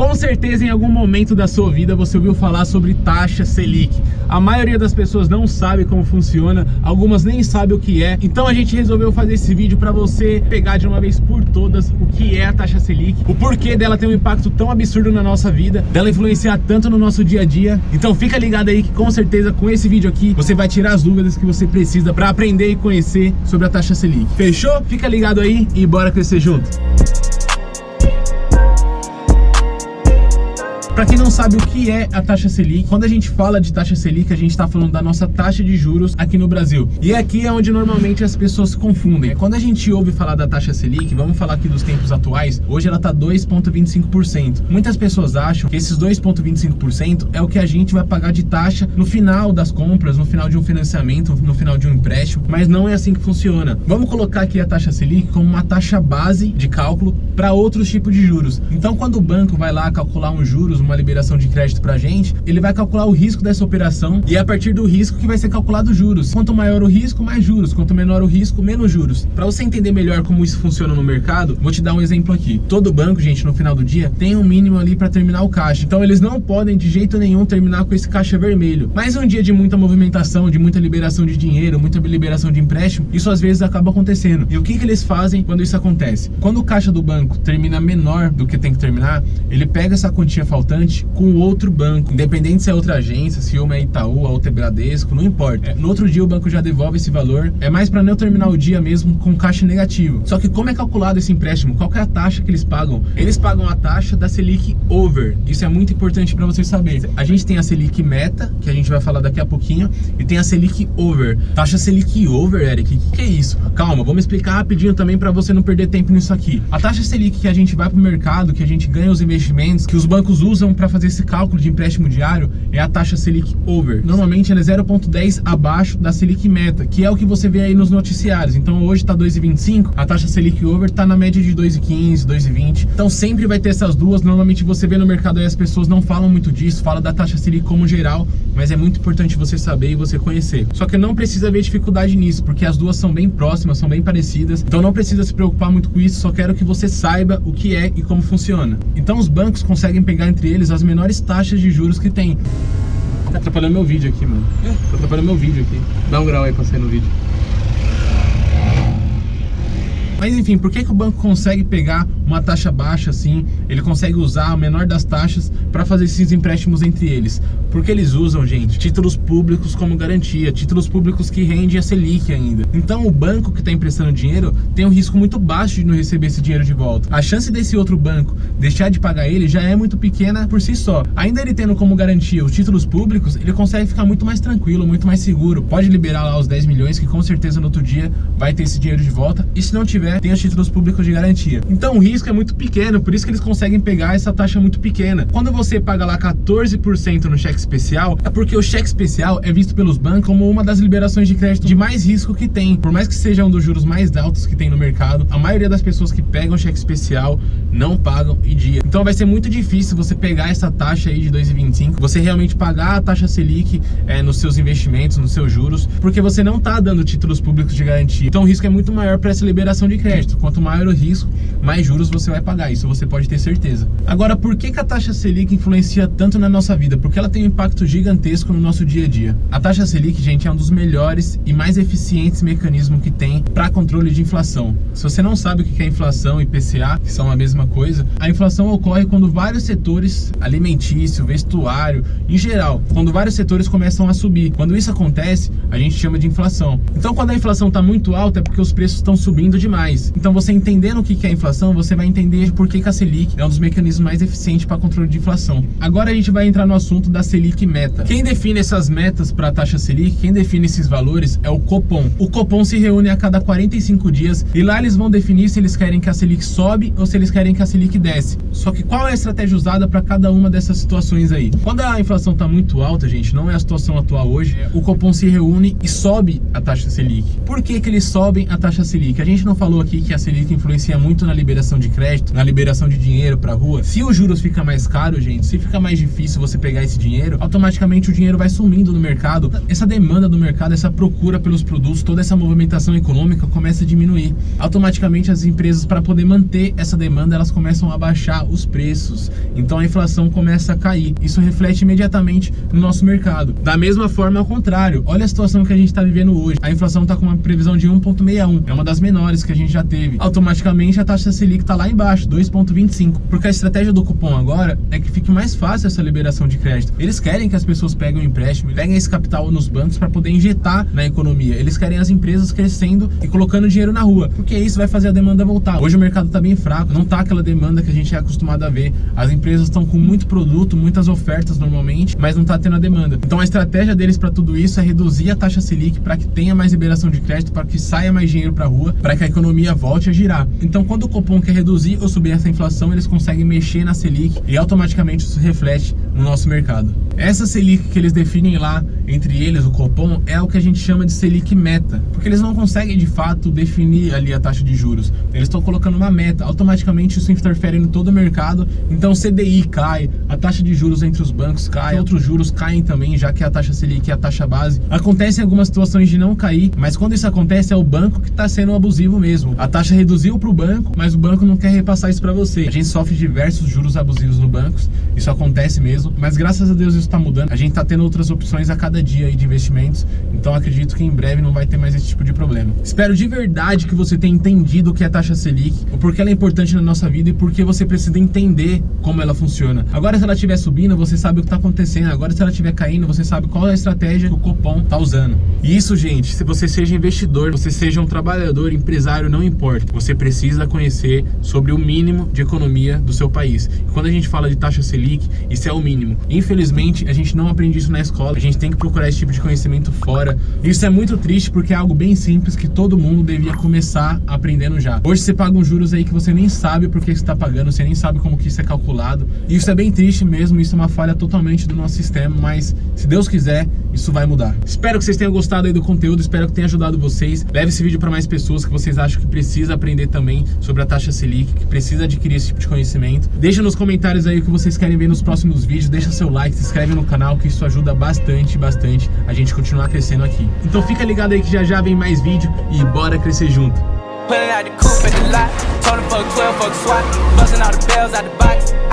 Com certeza em algum momento da sua vida você ouviu falar sobre taxa Selic. A maioria das pessoas não sabe como funciona, algumas nem sabem o que é. Então a gente resolveu fazer esse vídeo para você pegar de uma vez por todas o que é a taxa Selic, o porquê dela ter um impacto tão absurdo na nossa vida, dela influenciar tanto no nosso dia a dia. Então fica ligado aí que com certeza com esse vídeo aqui você vai tirar as dúvidas que você precisa para aprender e conhecer sobre a taxa Selic. Fechou? Fica ligado aí e bora crescer junto. Para quem não sabe o que é a taxa Selic, quando a gente fala de taxa Selic, a gente está falando da nossa taxa de juros aqui no Brasil. E aqui é onde normalmente as pessoas se confundem. Quando a gente ouve falar da taxa Selic, vamos falar aqui dos tempos atuais, hoje ela está 2,25%. Muitas pessoas acham que esses 2,25% é o que a gente vai pagar de taxa no final das compras, no final de um financiamento, no final de um empréstimo, mas não é assim que funciona. Vamos colocar aqui a taxa Selic como uma taxa base de cálculo para outros tipos de juros. Então quando o banco vai lá calcular uns juros, uma liberação de crédito pra gente, ele vai calcular o risco dessa operação e é a partir do risco que vai ser calculado os juros. Quanto maior o risco, mais juros. Quanto menor o risco, menos juros. Para você entender melhor como isso funciona no mercado, vou te dar um exemplo aqui. Todo banco, gente, no final do dia, tem um mínimo ali para terminar o caixa. Então eles não podem de jeito nenhum terminar com esse caixa vermelho. Mas um dia de muita movimentação, de muita liberação de dinheiro, muita liberação de empréstimo, isso às vezes acaba acontecendo. E o que eles fazem quando isso acontece? Quando o caixa do banco termina menor do que tem que terminar, ele pega essa quantia faltante com outro banco, independente se é outra agência, se uma é Itaú, a outra é Bradesco, não importa. No outro dia o banco já devolve esse valor, é mais para não terminar o dia mesmo com caixa negativo. Só que como é calculado esse empréstimo? Qual que é a taxa que eles pagam? Eles pagam a taxa da Selic Over. Isso é muito importante para vocês saberem. A gente tem a Selic Meta, que a gente vai falar daqui a pouquinho, e tem a Selic Over. Taxa Selic Over, Eric, o que é isso? Calma, vamos explicar rapidinho também para você não perder tempo nisso aqui. A taxa Selic que a gente vai pro mercado, que a gente ganha os investimentos, que os bancos usam para fazer esse cálculo de empréstimo diário, é a taxa Selic Over. Normalmente ela é 0,10 abaixo da Selic Meta, que é o que você vê aí nos noticiários. Então hoje está 2,25, a taxa Selic Over está na média de 2,15, 2,20. Então sempre vai ter essas duas. Normalmente você vê no mercado aí as pessoas não falam muito disso, fala da taxa Selic como geral, mas é muito importante você saber e você conhecer. Só que não precisa ver dificuldade nisso, porque as duas são bem próximas, são bem parecidas. Então não precisa se preocupar muito com isso, só quero que você saiba o que é e como funciona. Então os bancos conseguem pegar entre eles as menores taxas de juros que tem. Tá atrapalhando meu vídeo aqui, mano. Tá atrapalhando meu vídeo aqui. Dá um grau aí pra sair no vídeo. Mas enfim, por que o banco consegue pegar uma taxa baixa assim? Ele consegue usar a menor das taxas para fazer esses empréstimos entre eles? Porque eles usam, gente, títulos públicos como garantia, títulos públicos que rendem a Selic ainda. Então o banco que está emprestando dinheiro tem um risco muito baixo de não receber esse dinheiro de volta. A chance desse outro banco deixar de pagar ele já é muito pequena por si só. Ainda ele tendo como garantia os títulos públicos, ele consegue ficar muito mais tranquilo, muito mais seguro. Pode liberar lá os 10 milhões que com certeza no outro dia vai ter esse dinheiro de volta. E se não tiver, tem os títulos públicos de garantia. Então o risco é muito pequeno, por isso que eles conseguem pegar essa taxa muito pequena. Quando você paga lá 14% no cheque especial, é porque o cheque especial é visto pelos bancos como uma das liberações de crédito de mais risco que tem. Por mais que seja um dos juros mais altos que tem no mercado, a maioria das pessoas que pegam cheque especial não pagam em dia. Então vai ser muito difícil você pegar essa taxa aí de 2,25, você realmente pagar a taxa Selic nos seus investimentos, nos seus juros, porque você não está dando títulos públicos de garantia. Então o risco é muito maior para essa liberação de crédito. Quanto maior o risco, mais juros você vai pagar, isso você pode ter certeza. Agora, por que a taxa Selic influencia tanto na nossa vida? Porque ela tem um impacto gigantesco no nosso dia a dia. A taxa Selic, gente, é um dos melhores e mais eficientes mecanismos que tem para controle de inflação. Se você não sabe o que é inflação e IPCA, que são a mesma coisa, a inflação ocorre quando vários setores, alimentício, vestuário, em geral, quando vários setores começam a subir. Quando isso acontece, a gente chama de inflação. Então, quando a inflação está muito alta, é porque os preços estão subindo demais. Então, você entendendo o que é inflação, você vai entender por que a Selic é um dos mecanismos mais eficientes para controle de inflação. Agora a gente vai entrar no assunto da Selic Meta. Quem define essas metas para a taxa Selic, quem define esses valores é o Copom. O Copom se reúne a cada 45 dias e lá eles vão definir se eles querem que a Selic sobe ou se eles querem que a Selic desce. Só que qual é a estratégia usada para cada uma dessas situações aí? Quando a inflação está muito alta, gente, não é a situação atual hoje, o Copom se reúne e sobe a taxa Selic. Por que eles sobem a taxa Selic? A gente não falou falou aqui que a Selic influencia muito na liberação de crédito, na liberação de dinheiro pra rua. Se os juros fica mais caro, gente, se fica mais difícil você pegar esse dinheiro, automaticamente o dinheiro vai sumindo no mercado. Essa demanda do mercado, essa procura pelos produtos, toda essa movimentação econômica começa a diminuir. Automaticamente as empresas, para poder manter essa demanda, elas começam a baixar os preços. Então a inflação começa a cair. Isso reflete imediatamente no nosso mercado. Da mesma forma, ao contrário, olha a situação que a gente está vivendo hoje. A inflação está com uma previsão de 1,61, é uma das menores que a gente já teve. Automaticamente a taxa Selic está lá embaixo, 2,25, porque a estratégia do cupom agora é que fique mais fácil essa liberação de crédito. Eles querem que as pessoas peguem o empréstimo, peguem esse capital nos bancos para poder injetar na economia. Eles querem as empresas crescendo e colocando dinheiro na rua, porque isso vai fazer a demanda voltar. Hoje o mercado está bem fraco, não tá aquela demanda que a gente é acostumado a ver. As empresas estão com muito produto, muitas ofertas normalmente, mas não tá tendo a demanda. Então a estratégia deles para tudo isso é reduzir a taxa Selic para que tenha mais liberação de crédito, para que saia mais dinheiro para a rua, para que a economia volte a girar. Então quando o Copom quer reduzir ou subir essa inflação, eles conseguem mexer na Selic e automaticamente isso reflete no nosso mercado. Essa Selic que eles definem lá, entre eles, o Copom, é o que a gente chama de Selic meta, porque eles não conseguem de fato definir ali a taxa de juros. Eles estão colocando uma meta, automaticamente isso interfere em todo o mercado. Então o CDI cai, a taxa de juros entre os bancos cai, outros juros caem também, já que a taxa Selic é a taxa base. Acontecem algumas situações de não cair, mas quando isso acontece é o banco que está sendo abusivo mesmo. A taxa reduziu para o banco, mas o banco não quer repassar isso para você. A gente sofre diversos juros abusivos no bancos, isso acontece mesmo, mas graças a Deus isso está mudando. A gente está tendo outras opções a cada dia aí de investimentos, então acredito que em breve não vai ter mais esse tipo de problema. Espero de verdade que você tenha entendido o que é a taxa Selic, o porquê ela é importante na nossa vida e porque você precisa entender como ela funciona. Agora, se ela estiver subindo, você sabe o que está acontecendo. Agora, se ela estiver caindo, você sabe qual é a estratégia que o Copom está usando. E isso, gente, se você seja investidor, você seja um trabalhador, empresário, não importa. Você precisa conhecer sobre o mínimo de economia do seu país. E quando a gente fala de taxa Selic, isso é o mínimo. Infelizmente, a gente não aprende isso na escola. A gente tem que procurar esse tipo de conhecimento fora. Isso é muito triste porque é algo bem simples que todo mundo devia começar aprendendo já. Hoje você paga uns juros aí que você nem sabe por que você está pagando, você nem sabe como que isso é calculado. E isso é bem triste mesmo, isso é uma falha totalmente do nosso sistema, mas se Deus quiser, isso vai mudar. Espero que vocês tenham gostado aí do conteúdo, espero que tenha ajudado vocês. Leve esse vídeo para mais pessoas que vocês acham que precisa aprender também sobre a taxa Selic, que precisa adquirir esse tipo de conhecimento. Deixa nos comentários aí o que vocês querem ver nos próximos vídeos, deixa seu like, se inscreve no canal, que isso ajuda bastante a gente continuar crescendo aqui. Então fica ligado aí que já já vem mais vídeo e bora crescer junto. Pulling out the coupe at the lot, told him fuck 12, fuck SWAT, busting all the bells out the box.